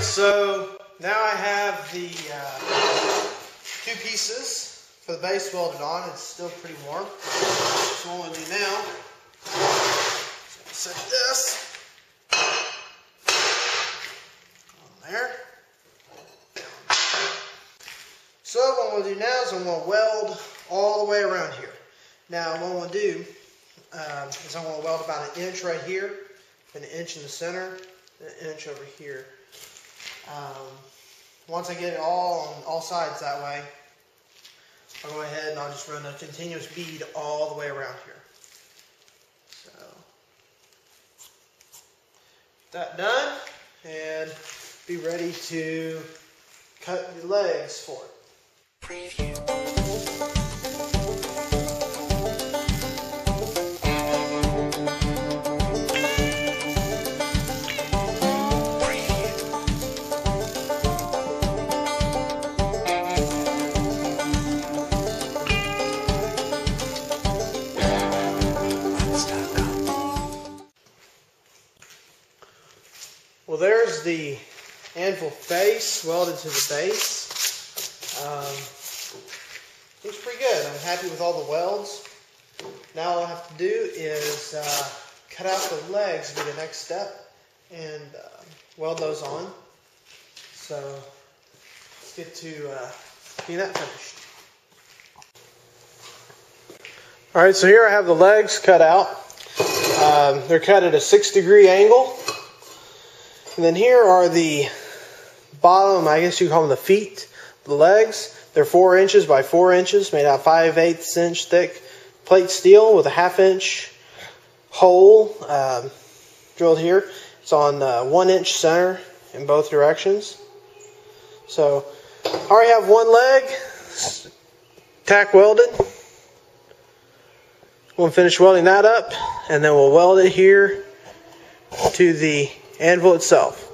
So now I have the two pieces for the base welded on. It's still pretty warm. So what I'm going to do now is set this on there. So what I'm going to do now is I'm going to weld all the way around here. Now what I'm going to do is I'm going to weld about an inch right here, an inch in the center, an inch over here. Once I get it all on all sides that way, I'll go ahead and I'll just run a continuous bead all the way around here. So, that done, and be ready to cut the legs for it. Well, there's the Anvil face welded to the base. Looks pretty good. I'm happy with all the welds. Now all I have to do is cut out the legs, be the next step, and weld those on. So let's get to getting that finished. Alright, so here I have the legs cut out. They're cut at a 6-degree angle. And then here are the bottom, I guess you call them the feet, the legs. They're 4 inches by 4 inches, made out of 5/8 inch thick plate steel with a 1/2 inch hole drilled here. It's on 1 inch center in both directions. So I already have one leg tack welded. We'll finish welding that up, and then we'll weld it here to the anvil itself.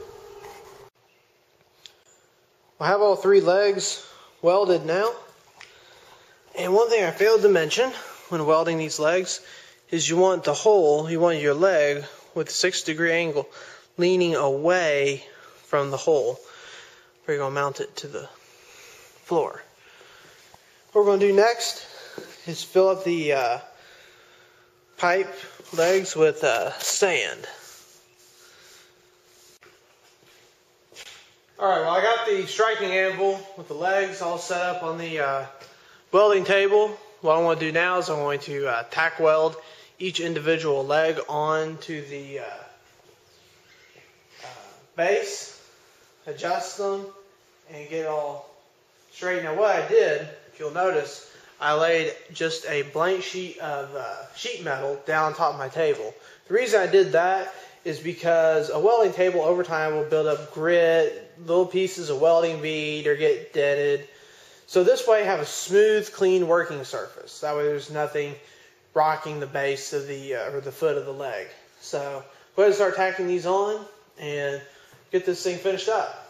I have all 3 legs welded now. And one thing I failed to mention when welding these legs is you want the hole, you want your leg with a 6-degree angle leaning away from the hole where you're going to mount it to the floor. What we're going to do next is fill up the pipe legs with sand. Alright, well I got the striking anvil with the legs all set up on the welding table. What I want to do now is I'm going to tack weld each individual leg onto the base, adjust them, and get it all straight. Now what I did, if you'll notice, I laid just a blank sheet of sheet metal down on top of my table. The reason I did that is because a welding table over time will build up grit, little pieces of welding bead, or get dented. So this way I have a smooth, clean working surface. That way there's nothing rocking the base of the or the foot of the leg. So go ahead and start tacking these on and get this thing finished up.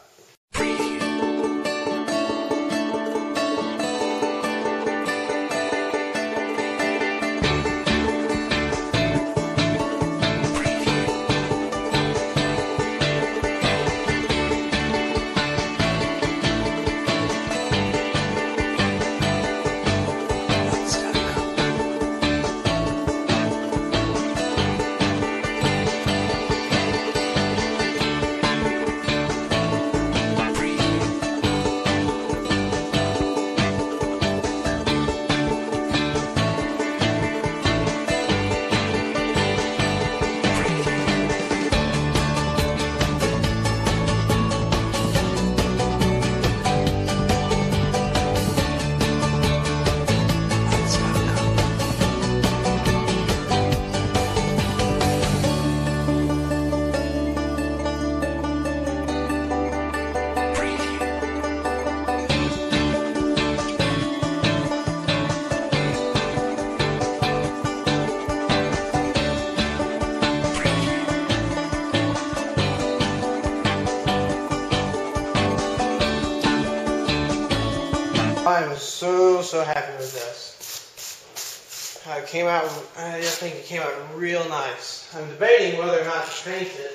I am so happy with this. It came out, I just think it came out real nice. I'm debating whether or not to paint it.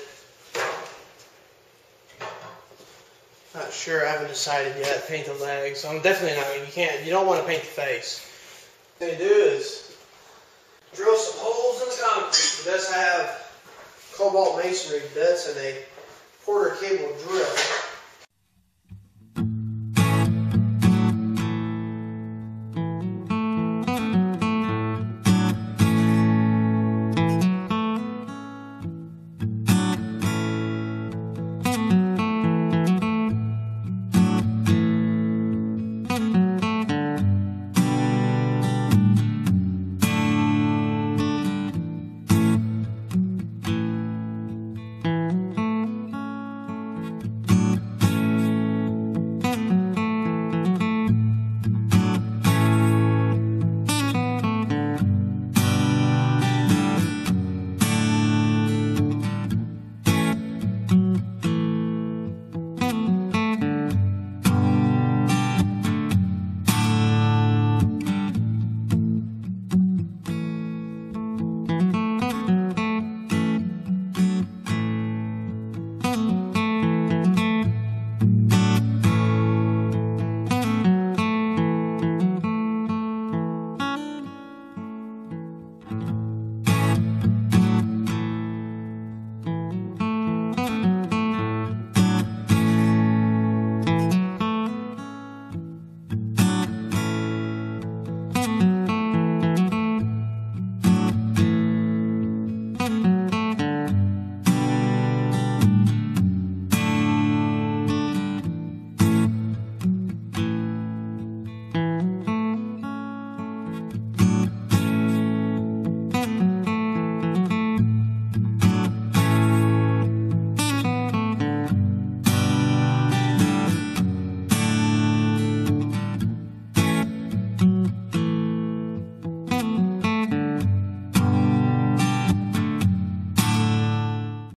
Not sure. I haven't decided yet. Paint the legs. I'm definitely not. You don't want to paint the face. What they do is drill some holes in the concrete. For this, I have cobalt masonry bits and a quarter cable drill.